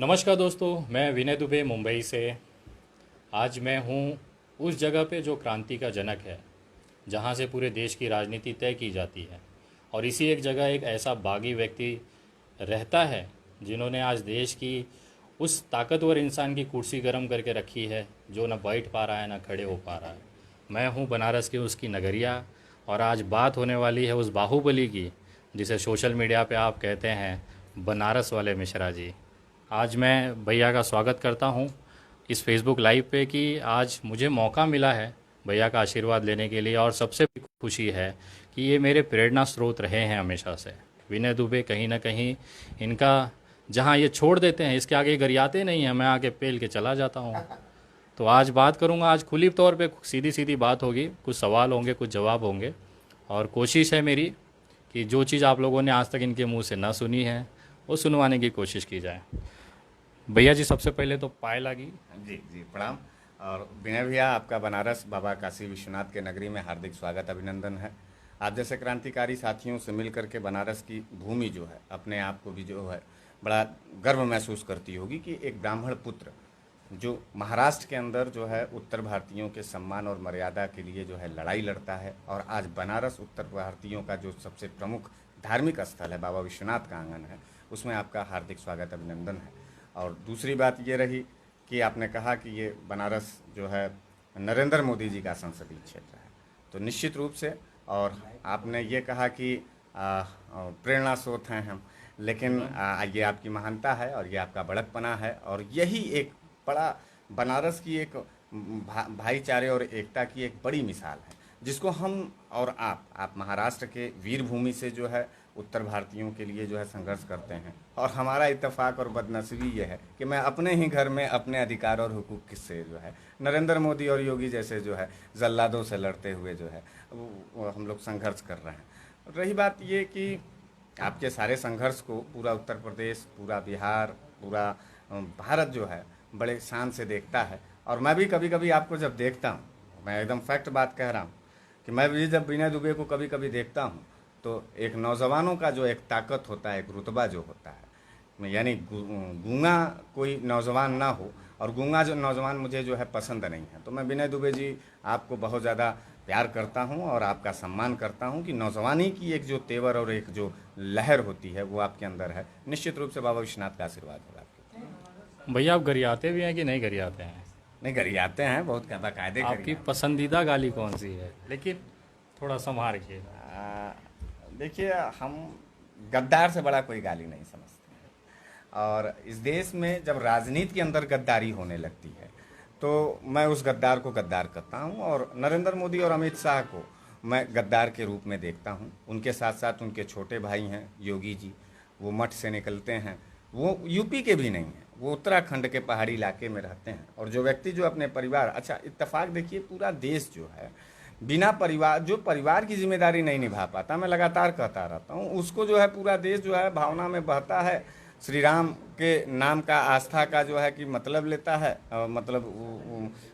नमस्कार दोस्तों, मैं विनय दुबे मुंबई से। आज मैं हूँ उस जगह पे जो क्रांति का जनक है, जहाँ से पूरे देश की राजनीति तय की जाती है। और इसी एक जगह एक ऐसा बागी व्यक्ति रहता है जिन्होंने आज देश की उस ताकतवर इंसान की कुर्सी गर्म करके रखी है जो न बैठ पा रहा है न खड़े हो पा रहा है। मैं हूँ बनारस की उसकी नगरिया, और आज बात होने वाली है उस बाहुबली की जिसे सोशल मीडिया पे आप कहते हैं बनारस वाले मिश्रा जी। आज मैं भैया का स्वागत करता हूँ इस फेसबुक लाइव पे कि आज मुझे मौका मिला है भैया का आशीर्वाद लेने के लिए। और सबसे खुशी है कि ये मेरे प्रेरणा स्रोत रहे हैं हमेशा से। विनय दुबे कहीं ना कहीं इनका जहाँ ये छोड़ देते हैं इसके आगे गरियाते नहीं हैं, मैं आगे पेल के चला जाता हूँ। तो आज बात करूँगा, आज खुली तौर पे सीधी सीधी बात होगी, कुछ सवाल होंगे कुछ जवाब होंगे। और कोशिश है मेरी कि जो चीज़ आप लोगों ने आज तक इनके मुंह से ना सुनी है वो सुनवाने की कोशिश की जाए। भैया जी, सबसे पहले तो पाए लागी। जी जी प्रणाम। और विनय भैया, आपका बनारस बाबा काशी विश्वनाथ के नगरी में हार्दिक स्वागत अभिनंदन है। आप जैसे क्रांतिकारी साथियों से मिल करके बनारस की भूमि जो है अपने आप को भी जो है बड़ा गर्व महसूस करती होगी कि एक ब्राह्मण पुत्र जो महाराष्ट्र के अंदर जो है उत्तर भारतीयों के सम्मान और मर्यादा के लिए जो है लड़ाई लड़ता है। और आज बनारस उत्तर भारतीयों का जो सबसे प्रमुख धार्मिक स्थल है, बाबा विश्वनाथ का आंगन है, उसमें आपका हार्दिक स्वागत अभिनंदन है। और दूसरी बात ये रही कि आपने कहा कि ये बनारस जो है नरेंद्र मोदी जी का संसदीय क्षेत्र है, तो निश्चित रूप से। और आपने ये कहा कि प्रेरणा स्रोत हैं हम, लेकिन ये आपकी महानता है और ये आपका बड़कपना है। और यही एक बड़ा बनारस की एक भाईचारे और एकता की एक बड़ी मिसाल है, जिसको हम और आप महाराष्ट्र के वीर भूमि से जो है उत्तर भारतीयों के लिए जो है संघर्ष करते हैं। और हमारा इत्तेफाक और बदनसीबी ये है कि मैं अपने ही घर में अपने अधिकार और हुकूक से जो है नरेंद्र मोदी और योगी जैसे जो है जल्लादों से लड़ते हुए जो है वो हम लोग संघर्ष कर रहे हैं। रही बात ये कि आपके सारे संघर्ष को पूरा उत्तर प्रदेश, पूरा बिहार, पूरा भारत जो है बड़े शान से देखता है। और मैं भी कभी कभी आपको जब देखता हूँ, मैं एकदम फैक्ट बात कह रहा हूँ कि मैं भी जब विनय दुबे को कभी कभी देखता हूँ तो एक नौजवानों का जो एक ताकत होता है, एक रुतबा जो होता है, यानी गूंगा कोई नौजवान ना हो, और गूंगा जो नौजवान मुझे जो है पसंद नहीं है। तो मैं विनय दुबे जी आपको बहुत ज़्यादा प्यार करता हूं और आपका सम्मान करता हूं कि नौजवानी की एक जो तेवर और एक जो लहर होती है वो आपके अंदर है। निश्चित रूप से बाबा विश्वनाथ का आशीर्वाद होगा आपके। भैया, आप गरियाते भी हैं कि नहीं गरियाते हैं? नहीं, गरियाते हैं, बहुत बाकायदे आपकी गरियाते हैं। पसंदीदा गाली कौन सी है? लेकिन थोड़ा संभाल के। देखिए, हम गद्दार से बड़ा कोई गाली नहीं समझते हैं। और इस देश में जब राजनीति के अंदर गद्दारी होने लगती है तो मैं उस गद्दार को गद्दार करता हूं। और नरेंद्र मोदी और अमित शाह को मैं गद्दार के रूप में देखता हूं। उनके साथ साथ उनके छोटे भाई हैं योगी जी, वो मठ से निकलते हैं, वो यूपी के भी नहीं हैं, वो उत्तराखंड के पहाड़ी इलाके में रहते हैं। और जो व्यक्ति जो अपने परिवार, अच्छा इत्तेफाक देखिए, पूरा देश जो है बिना परिवार, जो परिवार की जिम्मेदारी नहीं निभा पाता, मैं लगातार कहता रहता हूँ, उसको जो है पूरा देश जो है भावना में बहता है, श्री राम के नाम का आस्था का जो है कि मतलब लेता है,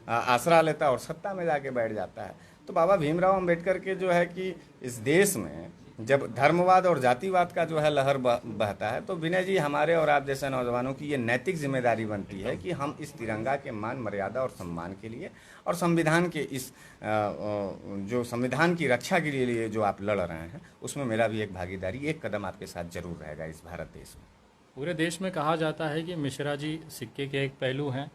आसरा लेता है और सत्ता में जाके बैठ जाता है। तो बाबा भीमराव अंबेडकर के जो है कि इस देश में जब धर्मवाद और जातिवाद का जो है लहर बहता है, तो विनय जी, हमारे और आप जैसे नौजवानों की ये नैतिक जिम्मेदारी बनती है कि हम इस तिरंगा के मान मर्यादा और सम्मान के लिए और संविधान के इस जो संविधान की रक्षा के लिए जो आप लड़ रहे हैं, उसमें मेरा भी एक भागीदारी, एक कदम आपके साथ जरूर रहेगा इस भारत देश में। पूरे देश में कहा जाता है कि मिश्रा जी सिक्के के एक पहलू हैं,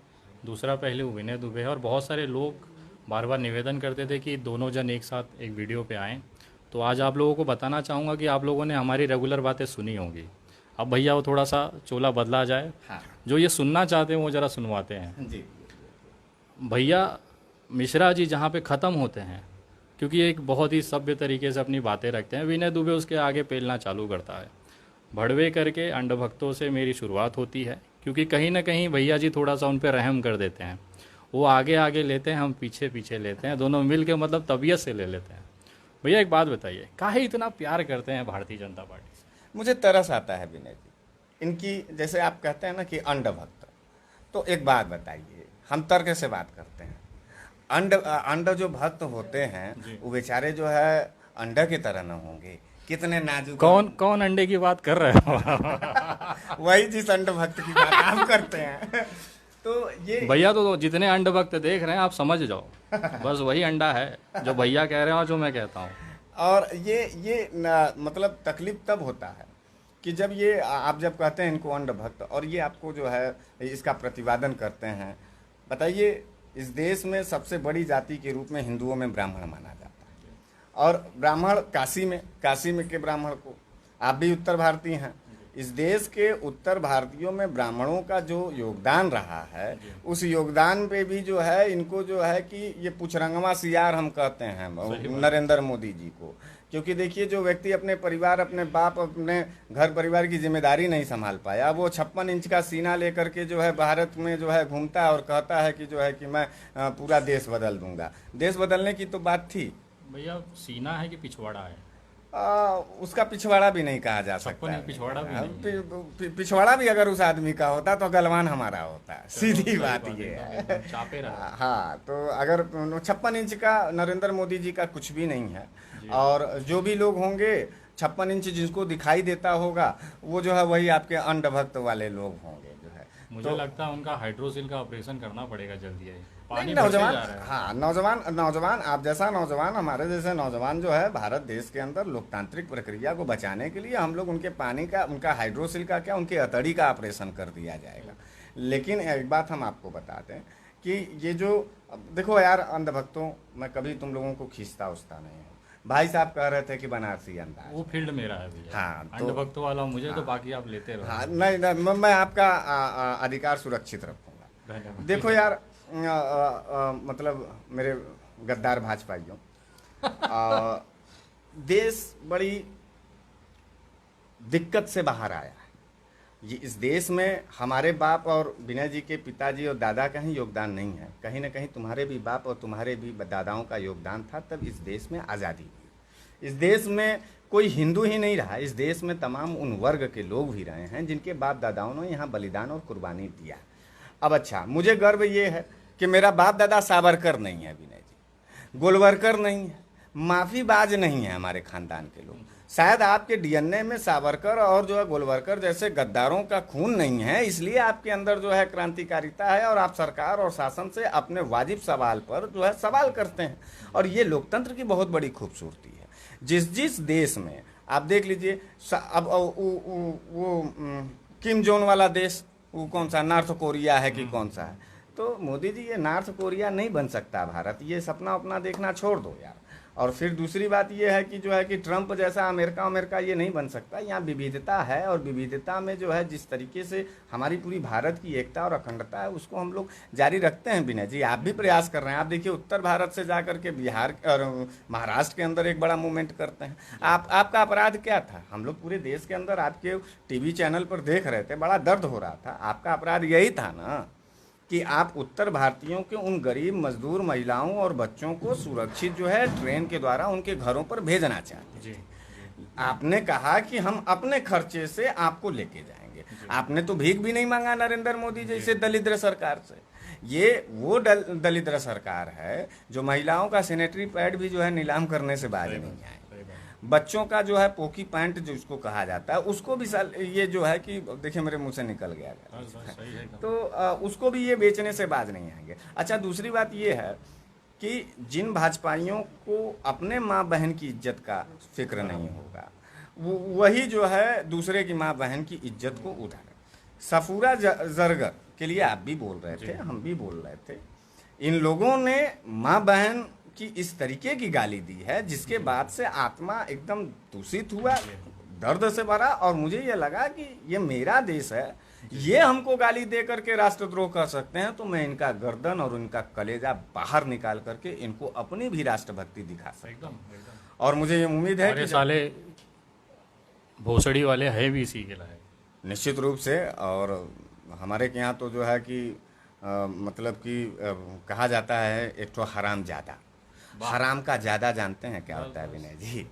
दूसरा पहलू विनय दुबे है। और बहुत सारे लोग बार बार निवेदन करते थे कि दोनों जन एक साथ एक वीडियो पे आएँ। तो आज आप लोगों को बताना चाहूँगा कि आप लोगों ने हमारी रेगुलर बातें सुनी होंगी। अब भैया वो थोड़ा सा चोला बदला जाए, हाँ जो ये सुनना चाहते हैं वो ज़रा सुनवाते हैं। जी। भैया मिश्रा जी जहाँ पे ख़त्म होते हैं, क्योंकि एक बहुत ही सभ्य तरीके से अपनी बातें रखते हैं, विनय दुबे उसके आगे पेलना चालू करता है। भड़वे करके अंडभक्तों से मेरी शुरुआत होती है, क्योंकि कहीं ना कहीं भैया जी थोड़ा सा उन पर रहम कर देते हैं। वो आगे आगे लेते हैं, हम पीछे पीछे लेते हैं, दोनों मिल के मतलब तबीयत से ले लेते हैं। भैया एक बात बताइए, काहे इतना प्यार करते हैं भारतीय जनता पार्टी से? मुझे तरस आता है विनय जी इनकी, जैसे आप कहते हैं ना कि अंडभक्त। तो एक बात बताइए, हम तर्क से बात करते हैं। अंड जो भक्त होते हैं वो बेचारे जो है अंडा की तरह न होंगे कितने नाजुक कौन कौन अंडे की बात कर रहे हो? वही जिस अंड भक्त की बात आप करते हैं। तो ये भैया तो जितने अंड भक्त देख रहे हैं आप समझ जाओ, बस वही अंडा है जो भैया कह रहे हो और जो मैं कहता हूँ। और ये मतलब तकलीफ तब होता है कि जब ये आप जब कहते हैं इनको अंड भक्त और ये आपको जो है इसका प्रतिपादन करते हैं। बताइए, इस देश में सबसे बड़ी जाति के रूप में हिंदुओं में ब्राह्मण माना जाता है और ब्राह्मण काशी में के ब्राह्मण को, आप भी उत्तर भारतीय हैं, इस देश के उत्तर भारतीयों में ब्राह्मणों का जो योगदान रहा है उस योगदान पे भी जो है इनको जो है कि ये पुछरंगवा सियार हम कहते हैं नरेंद्र मोदी जी को। क्योंकि देखिए, जो व्यक्ति अपने परिवार, अपने बाप, अपने घर परिवार की जिम्मेदारी नहीं संभाल पाया, वो 56 इंच का सीना लेकर के जो है भारत में जो है घूमता है और कहता है कि जो है कि मैं पूरा देश बदल दूंगा। देश बदलने की तो बात थी भैया, सीना है कि पिछवाड़ा है? उसका पिछवाड़ा भी नहीं कहा जा सकता। पिछवाड़ा भी नहीं। पिछवाड़ा भी अगर उस आदमी का होता तो गलवान हमारा होता, सीधी बात ये है। चापे रहा। हाँ, तो अगर 56 इंच का नरेंद्र मोदी जी का कुछ भी नहीं है। और जो भी लोग होंगे 56 इंच जिसको दिखाई देता होगा वो जो है वही आपके अंड भक्त वाले लोग होंगे जो है। मुझे तो लगता है उनका हाइड्रोसिल का ऑपरेशन करना पड़ेगा जल्दी है। पानी नौजवान, हाँ नौजवान आप जैसा नौजवान, हमारे जैसे नौजवान जो है भारत देश के अंदर लोकतांत्रिक प्रक्रिया को बचाने के लिए हम लोग उनके पानी का, उनका हाइड्रोसिल का क्या, उनके अतड़ी का ऑपरेशन कर दिया जाएगा। लेकिन एक बात हम आपको बताते हैं कि ये जो, देखो यार अंधभक्तों, मैं कभी तुम लोगों को खींचता उछता नहीं हूँ। भाई साहब कह रहे थे कि बनारसी अंदाज, वो फील्ड मेरा है भैया। हाँ, तो अंधभक्तों वाला मुझे हाँ, तो बाकी आप लेते रहो। हाँ, नहीं, मैं आपका अधिकार सुरक्षित रखूंगा। देखो यार, मतलब मेरे गद्दार भाजपाइयों, देश बड़ी दिक्कत से बाहर आया है। ये इस देश में हमारे बाप और विनय जी के पिताजी और दादा का ही योगदान नहीं है, कहीं ना कहीं तुम्हारे भी बाप और तुम्हारे भी दादाओं का योगदान था, तब इस देश में आज़ादी हुई। इस देश में कोई हिंदू ही नहीं रहा, इस देश में तमाम उन वर्ग के लोग भी रहे हैं जिनके बाप दादाओं ने यहाँ बलिदान और कुर्बानी दिया। अब अच्छा, मुझे गर्व ये है कि मेरा बाप दादा सावरकर नहीं है, विनय जी गोलवरकर नहीं है, माफीबाज नहीं है हमारे खानदान के लोग। शायद आपके डीएनए में सावरकर और जो है गोलवरकर जैसे गद्दारों का खून नहीं है, इसलिए आपके अंदर जो है क्रांतिकारिता है और आप सरकार और शासन से अपने वाजिब सवाल पर जो है सवाल करते हैं। और ये लोकतंत्र की बहुत बड़ी खूबसूरती है। जिस देश में आप देख लीजिए, अब वो किम जोन वाला देश, वो कौन सा, नॉर्थ कोरिया है कि कौन सा है, तो मोदी जी ये नॉर्थ कोरिया नहीं बन सकता भारत, ये सपना अपना देखना छोड़ दो यार। और फिर दूसरी बात ये है कि जो है कि ट्रंप जैसा अमेरिका ये नहीं बन सकता। यहाँ विविधता है और विविधता में जो है जिस तरीके से हमारी पूरी भारत की एकता और अखंडता है उसको हम लोग जारी रखते हैं। विनय जी, आप भी प्रयास कर रहे हैं। आप देखिए, उत्तर भारत से जा करके बिहार और महाराष्ट्र के अंदर एक बड़ा मूवमेंट करते हैं। आपका अपराध क्या था? हम लोग पूरे देश के अंदर आपके टीवी चैनल पर देख रहे थे, बड़ा दर्द हो रहा था। आपका अपराध यही था ना कि आप उत्तर भारतीयों के उन गरीब मजदूर महिलाओं और बच्चों को सुरक्षित जो है ट्रेन के द्वारा उनके घरों पर भेजना चाहते हैं। आपने कहा कि हम अपने खर्चे से आपको लेके जाएंगे। आपने तो भीख भी नहीं मांगा नरेंद्र मोदी जैसे दलिद्र सरकार से। ये वो दलिद्र सरकार है जो महिलाओं का सैनिटरी पैड भी जो है नीलाम करने से बाज नहीं आए। बच्चों का जो है पोकी पैंट जो उसको कहा जाता है उसको भी ये जो है कि देखिए मेरे मुंह से निकल गया तो उसको भी ये बेचने से बाज नहीं आएंगे। अच्छा, दूसरी बात ये है कि जिन भाजपाइयों को अपने माँ बहन की इज्जत का फिक्र नहीं होगा, वही जो है दूसरे की माँ बहन की इज्जत को उठाए। सफूरा जरगर के लिए आप भी बोल रहे थे, हम भी बोल रहे थे। इन लोगों ने माँ बहन की इस तरीके की गाली दी है जिसके बाद से आत्मा एकदम दूषित हुआ, दर्द से भरा। और मुझे ये लगा कि ये मेरा देश है, ये हमको गाली दे करके राष्ट्रद्रोह कर सकते हैं, तो मैं इनका गर्दन और उनका कलेजा बाहर निकाल करके इनको अपनी भी राष्ट्रभक्ति दिखा सकता हूं। और मुझे ये उम्मीद है कि साले भोसड़ी वाले है भी इसी के लायक, निश्चित रूप से। और हमारे के यहाँ तो जो है कि मतलब कि कहा जाता है एक तो हराम ज़्यादा। हराम का ज़्यादा जानते हैं क्या होता है विनय जी?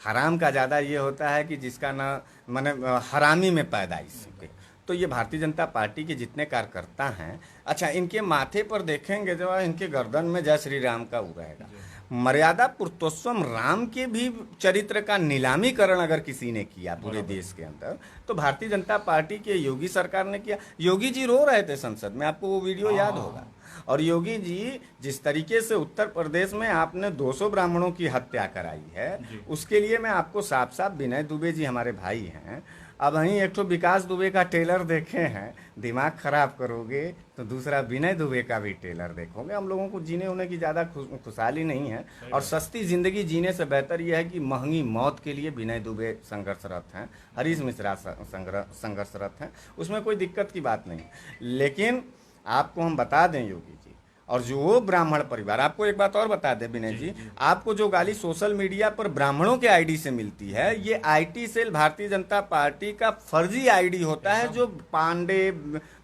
हराम का ज़्यादा ये होता है कि जिसका ना माने हरामी में पैदाइश के। तो ये भारतीय जनता पार्टी के जितने कार्यकर्ता हैं, अच्छा इनके माथे पर देखेंगे जो इनके गर्दन में जय श्री राम का उ रहेगा। मर्यादा पुरुषोत्तम राम के भी चरित्र का नीलामीकरण अगर किसी ने किया पूरे देश के अंदर, तो भारतीय जनता पार्टी के योगी सरकार ने किया। योगी जी रो रहे थे संसद में, आपको वो वीडियो याद होगा। और योगी जी जिस तरीके से उत्तर प्रदेश में आपने 200 ब्राह्मणों की हत्या कराई है, उसके लिए मैं आपको साफ साफ, विनय दुबे जी हमारे भाई हैं, अब वहीं एक तो विकास दुबे का टेलर देखे हैं, दिमाग खराब करोगे तो दूसरा विनय दुबे का भी टेलर देखोगे। हम लोगों को जीने होने की ज़्यादा खुशहाली नहीं है, और सस्ती ज़िंदगी जीने से बेहतर यह है कि महंगी मौत के लिए विनय दुबे संघर्षरत हैं, हरीश मिश्रा संघर्षरत हैं, उसमें कोई दिक्कत की बात नहीं। लेकिन आपको हम बता दें योगी जी, और जो वो ब्राह्मण परिवार, आपको एक बात और बता दें विनय जी, आपको जो गाली सोशल मीडिया पर ब्राह्मणों के आईडी से मिलती है, ये IT cell Bharatiya Janata party का फर्जी आईडी होता है, जो पांडे,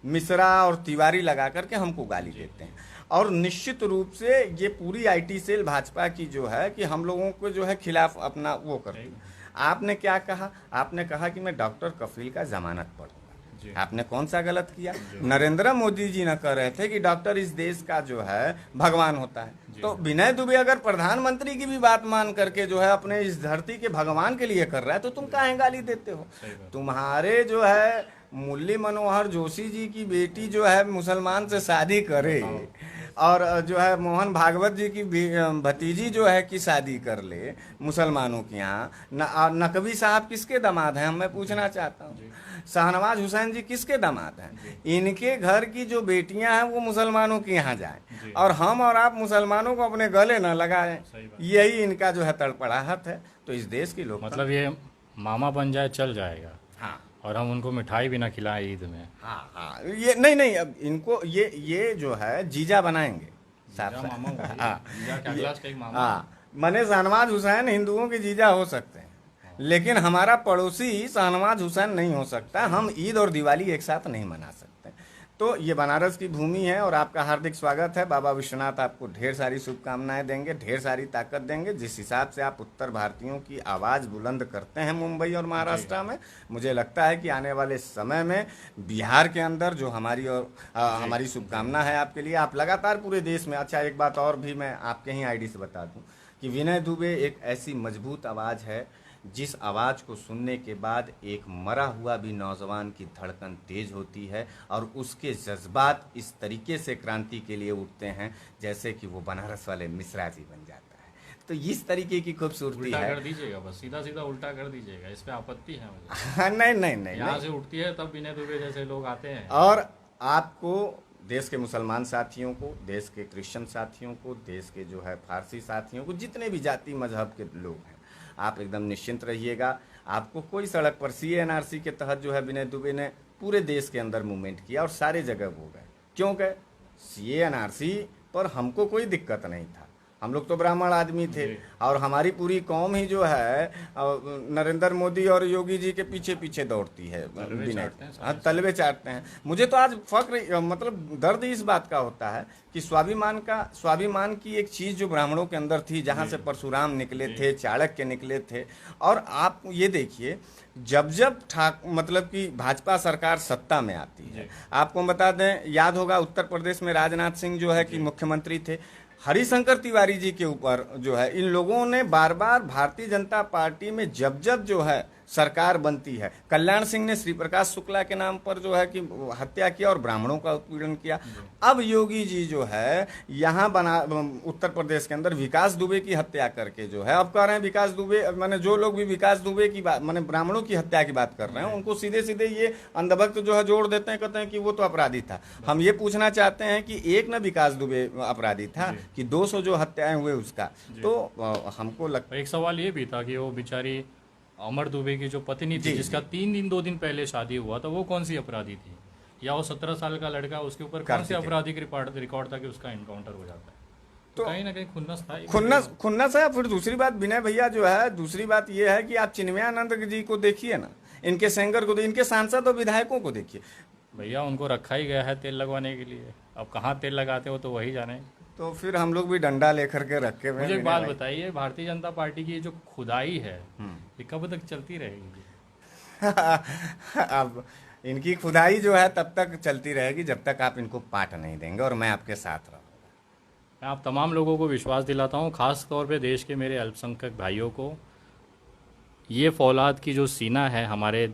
मिश्रा और तिवारी लगा करके हमको गाली देते हैं। और निश्चित रूप से ये पूरी आईटी सेल भाजपा की जो है कि हम लोगों को जो है खिलाफ अपना वो करती है। आपने क्या कहा? आपने कहा कि मैं डॉक्टर कफील का जमानत पढ़ूंगा। आपने कौन सा गलत किया? नरेंद्र मोदी जी न कह रहे थे कि डॉक्टर इस देश का जो है भगवान होता है, तो विनय दुबे अगर प्रधानमंत्री की भी बात मान करके जो है अपने इस धरती के भगवान के लिए कर रहा है, तो तुम काहे गाली देते हो? तुम्हारे जो है मुरली मनोहर जोशी जी की बेटी जो है मुसलमान से शादी करे, और जो है मोहन भागवत जी की भतीजी जो है कि शादी कर ले मुसलमानों के यहाँ, नकवी साहब किसके दामाद हैं? मैं पूछना चाहता हूँ। शाहनवाज हुसैन जी किसके दामाद हैं? इनके घर की जो बेटियां हैं वो मुसलमानों के यहाँ जाएं, और हम और आप मुसलमानों को अपने गले न लगाएं, यही इनका जो है तड़पड़ाहट है। तो इस देश की लोग, मतलब ये मामा बन जाए चल जाएगा। हाँ, और हम उनको मिठाई भी ना खिलाएं ईद में। हाँ, ये नहीं, अब इनको ये जो है जीजा बनाएंगे साफ साफ। हाँ, मने शाहनवाज हुसैन हिंदुओं के जीजा हो सकते हैं, लेकिन हमारा पड़ोसी शाहनवाज हुसैन नहीं हो सकता। हम ईद और दिवाली एक साथ नहीं मना सकते। तो ये बनारस की भूमि है, और आपका हार्दिक स्वागत है। बाबा विश्वनाथ आपको ढेर सारी शुभकामनाएं देंगे, ढेर सारी ताकत देंगे। जिस हिसाब से आप उत्तर भारतीयों की आवाज़ बुलंद करते हैं मुंबई और महाराष्ट्र में, मुझे लगता है कि आने वाले समय में बिहार के अंदर जो हमारी शुभकामना है आपके लिए, आप लगातार पूरे देश में। अच्छा, एक बात और भी मैं आपके ही आईडी से बता दूं कि विनय दुबे एक ऐसी मजबूत आवाज़ है जिस आवाज़ को सुनने के बाद एक मरा हुआ भी नौजवान की धड़कन तेज होती है, और उसके जज्बात इस तरीके से क्रांति के लिए उठते हैं जैसे कि वो बनारस वाले मिश्रा जी बन जाता है। तो इस तरीके की खूबसूरती है। कर दीजिएगा, बस सीधा सीधा उल्टा कर दीजिएगा, इस पे आपत्ति है मुझे। हाँ, नहीं, यहाँ से उठती है तब विनय दुबे जैसे लोग आते हैं। और आपको, देश के मुसलमान साथियों को, देश के क्रिश्चियन साथियों को, देश के जो है फारसी साथियों को, जितने भी जाति मजहब के लोग हैं, आप एकदम निश्चिंत रहिएगा। आपको कोई सड़क पर CA-NRC के तहत जो है विनय दुबे ने पूरे देश के अंदर मूवमेंट किया, और सारे जगह वो गए। क्यों गए? CA-NRC पर हमको कोई दिक्कत नहीं था, हम लोग तो ब्राह्मण आदमी थे, और हमारी पूरी कौम ही जो है नरेंद्र मोदी और योगी जी के पीछे पीछे दौड़ती है। विनय, हाँ, तलवे चाटते हैं। मुझे तो आज फक्र, मतलब दर्द इस बात का होता है कि स्वाभिमान की एक चीज़ जो ब्राह्मणों के अंदर थी, जहाँ से परशुराम निकले थे, चाणक्य निकले थे। और आप ये देखिए, जब मतलब कि भाजपा सरकार सत्ता में आती है, आपको बता दें, याद होगा उत्तर प्रदेश में राजनाथ सिंह जो है कि मुख्यमंत्री थे, हरिशंकर तिवारी जी के ऊपर जो है इन लोगों ने बार बार भारतीय जनता पार्टी में जब जो है सरकार बनती है, कल्याण सिंह ने श्री प्रकाश शुक्ला के नाम पर जो है कि हत्या किया और ब्राह्मणों का उत्पीड़न किया। अब योगी जी जो है यहाँ उत्तर प्रदेश के अंदर विकास दुबे की हत्या करके जो है, अब कह रहे हैं विकास दुबे, माने जो लोग भी विकास दुबे की बात, माने ब्राह्मणों की हत्या की बात कर रहे हैं, उनको सीधे सीधे ये अंधभक्त जो है जोड़ देते हैं, कहते हैं कि वो तो अपराधी था। हम ये पूछना चाहते हैं कि एक न विकास दुबे अपराधी था कि 200 जो हत्याएं हुए उसका। तो हमको लगता, एक सवाल ये भी था कि वो बेचारी अमर दुबे की जो पत्नी थी, जिसका 2 दिन पहले शादी हुआ था, वो कौन सी अपराधी थी? या वो 17 साल का लड़का, उसके ऊपर कौन से आपराधिक रिकॉर्ड था कि उसका एनकाउंटर हो जाता है? तो कहीं ना कहीं खुन्नस था, खुन्नस है। फिर दूसरी बात विनय भैया जो है, दूसरी बात ये है कि आप चिन्मयानंद जी को देखिए ना, इनके सेंगर को, इनके सांसद और विधायकों को देखिए भैया, उनको रखा ही गया है तेल लगवाने के लिए। अब कहाँ तेल लगाते हो तो वही जाने। तो फिर हम लोग भी डंडा लेकर के रखे हुए। मुझे एक बात बताइए, भारतीय जनता पार्टी की जो खुदाई है ये कब तक चलती रहेगी? अब इनकी खुदाई जो है तब तक चलती रहेगी जब तक आप इनको पाठ नहीं देंगे, और मैं आपके साथ रहूँगा। मैं आप तमाम लोगों को विश्वास दिलाता हूँ, ख़ास तौर पे देश के मेरे अल्पसंख्यक भाइयों को, ये फौलाद की जो सीना है हमारे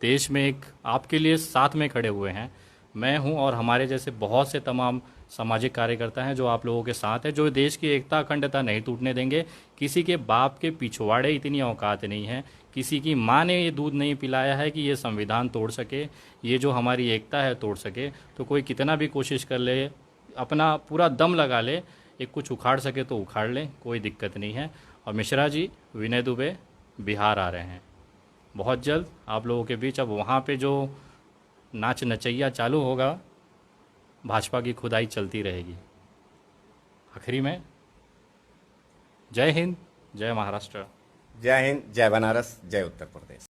देश में, एक आपके लिए साथ में खड़े हुए हैं। मैं हूं और हमारे जैसे बहुत से तमाम सामाजिक कार्यकर्ता हैं जो आप लोगों के साथ हैं, जो देश की एकता अखंडता नहीं टूटने देंगे। किसी के बाप के पिछवाड़े इतनी औकात नहीं है, किसी की माँ ने ये दूध नहीं पिलाया है कि ये संविधान तोड़ सके, ये जो हमारी एकता है तोड़ सके। तो कोई कितना भी कोशिश कर ले, अपना पूरा दम लगा ले, एक कुछ उखाड़ सके तो उखाड़ ले, कोई दिक्कत नहीं है। और मिश्रा जी, विनय दुबे बिहार आ रहे हैं बहुत जल्द आप लोगों के बीच। अब वहाँ पे जो नाच नचैया चालू होगा, भाजपा की खुदाई चलती रहेगी। आखिरी में जय हिंद, जय महाराष्ट्र। जय हिंद, जय बनारस, जय उत्तर प्रदेश।